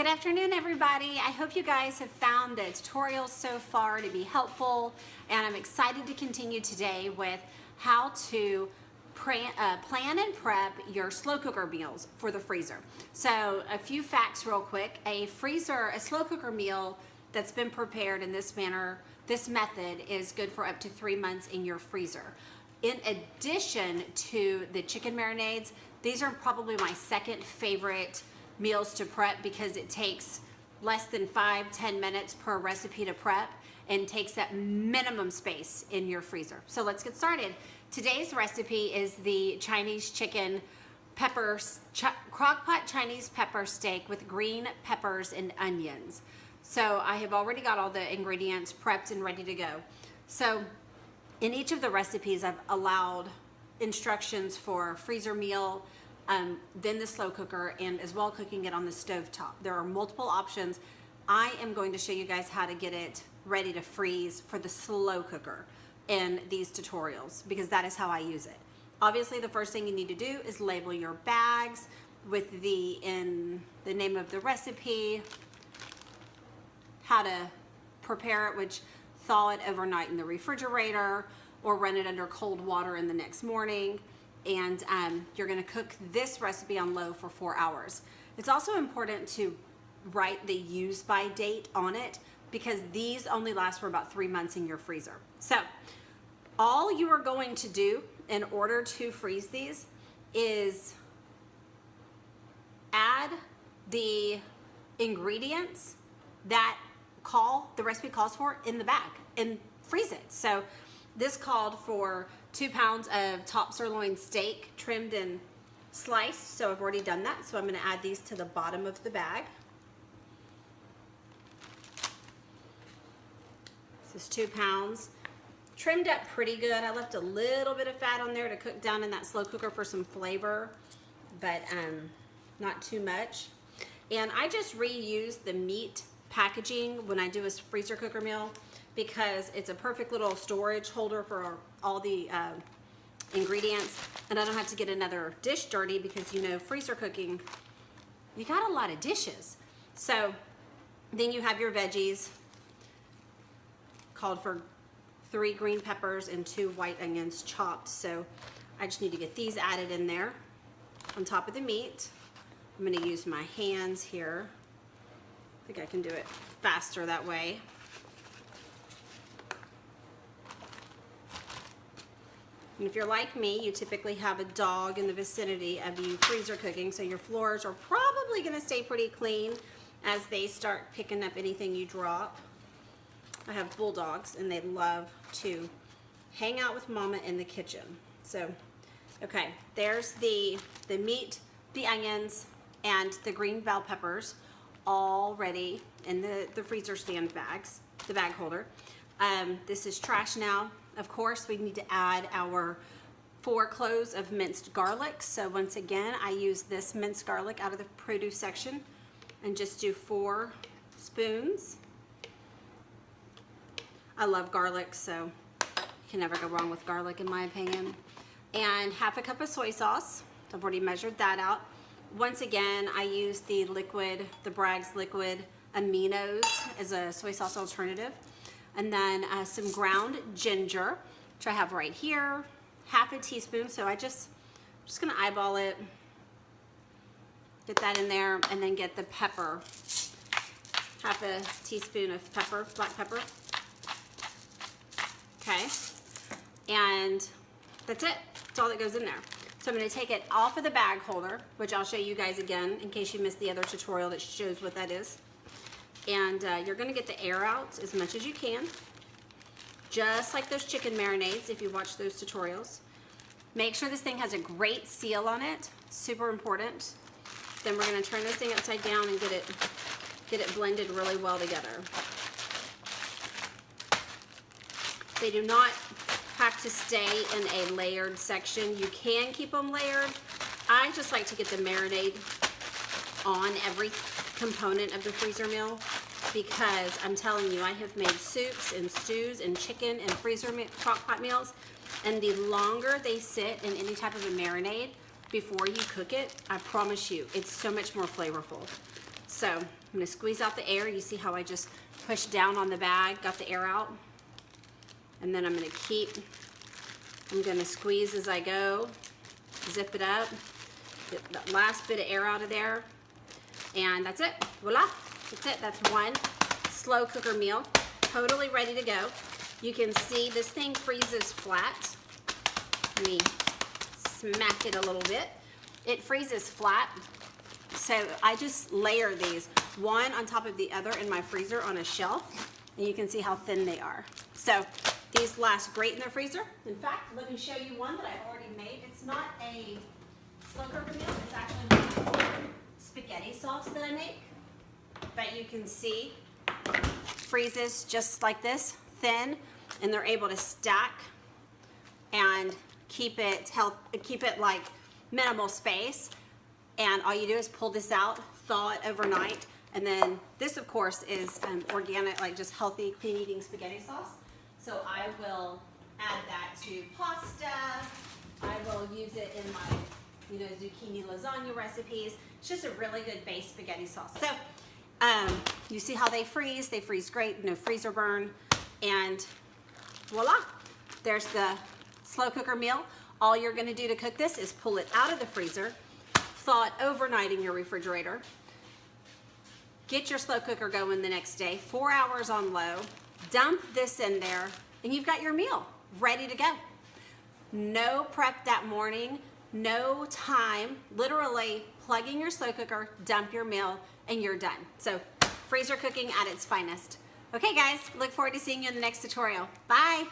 Good afternoon, everybody. I hope you guys have found the tutorials so far to be helpful, and I'm excited to continue today with how to plan and prep your slow cooker meals for the freezer. So a few facts real quick. A slow cooker meal that's been prepared in this manner, this method is good for up to 3 months in your freezer. In addition to the chicken marinades, these are probably my second favorite meals to prep because it takes less than 5-10 minutes per recipe to prep and takes that minimum space in your freezer. So let's get started. Today's recipe is the Chinese chicken Crockpot Chinese pepper steak with green peppers and onions. So I have already got all the ingredients prepped and ready to go. So in each of the recipes, I've allowed instructions for freezer meal, then the slow cooker, and as well cooking it on the stove top. There are multiple options. I am going to show you guys how to get it ready to freeze for the slow cooker in these tutorials because that is how I use it. Obviously, the first thing you need to do is label your bags with the name of the recipe, how to prepare it, which thaw it overnight in the refrigerator or run it under cold water in the next morning. And you're gonna cook this recipe on low for 4 hours. It's also important to write the use by date on it because these only last for about 3 months in your freezer. So all you are going to do in order to freeze these is add the ingredients that the recipe calls for in the bag and freeze it. So this called for 2 pounds of top sirloin steak trimmed and sliced. So I've already done that. So I'm going to add these to the bottom of the bag. This is 2 pounds. Trimmed up pretty good. I left a little bit of fat on there to cook down in that slow cooker for some flavor, but not too much. And I just reuse the meat packaging when I do a freezer cooker meal because it's a perfect little storage holder for all the ingredients, and I don't have to get another dish dirty because, you know, freezer cooking, you got a lot of dishes. So then you have your veggies, called for 3 green peppers and 2 white onions chopped. So I just need to get these added in there on top of the meat. I'm going to use my hands here. I think I can do it faster that way. And if you're like me, you typically have a dog in the vicinity of you freezer cooking, so your floors are probably going to stay pretty clean as they start picking up anything you drop. I have bulldogs, and they love to hang out with Mama in the kitchen. So, okay, there's the meat, the onions, and the green bell peppers all ready in the freezer stand bags, the bag holder. This is trash now. Of course, we need to add our 4 cloves of minced garlic. So once again, I use this minced garlic out of the produce section and just do 4 spoons. I love garlic, so you can never go wrong with garlic in my opinion. And half a cup of soy sauce. I've already measured that out. Once again, I use the Bragg's liquid aminos as a soy sauce alternative. And then some ground ginger, which I have right here, half a teaspoon. So I'm just gonna eyeball it, get that in there, and then get the pepper, half a teaspoon of pepper, black pepper. Okay, and that's it. That's all that goes in there. So I'm gonna take it off of the bag holder, which I'll show you guys again in case you missed the other tutorial that shows what that is. And you're gonna get the air out as much as you can, just like those chicken marinades if you watch those tutorials. Make sure this thing has a great seal on it, super important. Then we're gonna turn this thing upside down and get it blended really well together. They do not have to stay in a layered section. You can keep them layered. I just like to get the marinade on every component of the freezer meal because I'm telling you, I have made soups and stews and chicken and crock-pot meals, and the longer they sit in any type of a marinade before you cook it, I promise you, it's so much more flavorful. So I'm gonna squeeze out the air. You see how I just pushed down on the bag, got the air out? And then I'm gonna squeeze as I go, zip it up, get that last bit of air out of there, and that's it, voila, that's it. That's one slow cooker meal, totally ready to go. You can see this thing freezes flat. Let me smack it a little bit. It freezes flat, so I just layer these one on top of the other in my freezer on a shelf, and you can see how thin they are. So these last great in the freezer. In fact, let me show you one that I've already made. It's not a slow cooker meal, it's actually my spaghetti sauce that I make. But you can see, freezes just like this, thin, and they're able to stack and keep it like minimal space. And all you do is pull this out, thaw it overnight, and then this, of course, is organic, like just healthy, clean eating spaghetti sauce. So I will add that to pasta. I will use it in my, zucchini lasagna recipes. It's just a really good base spaghetti sauce. So you see how they freeze? They freeze great, no freezer burn, and voila, there's the slow cooker meal. All you're gonna do to cook this is pull it out of the freezer, thaw it overnight in your refrigerator, get your slow cooker going the next day, 4 hours on low, dump this in there, and you've got your meal ready to go. No prep that morning, no time, literally plug in your slow cooker, dump your meal, and you're done. So freezer cooking at its finest. Okay guys, look forward to seeing you in the next tutorial. Bye.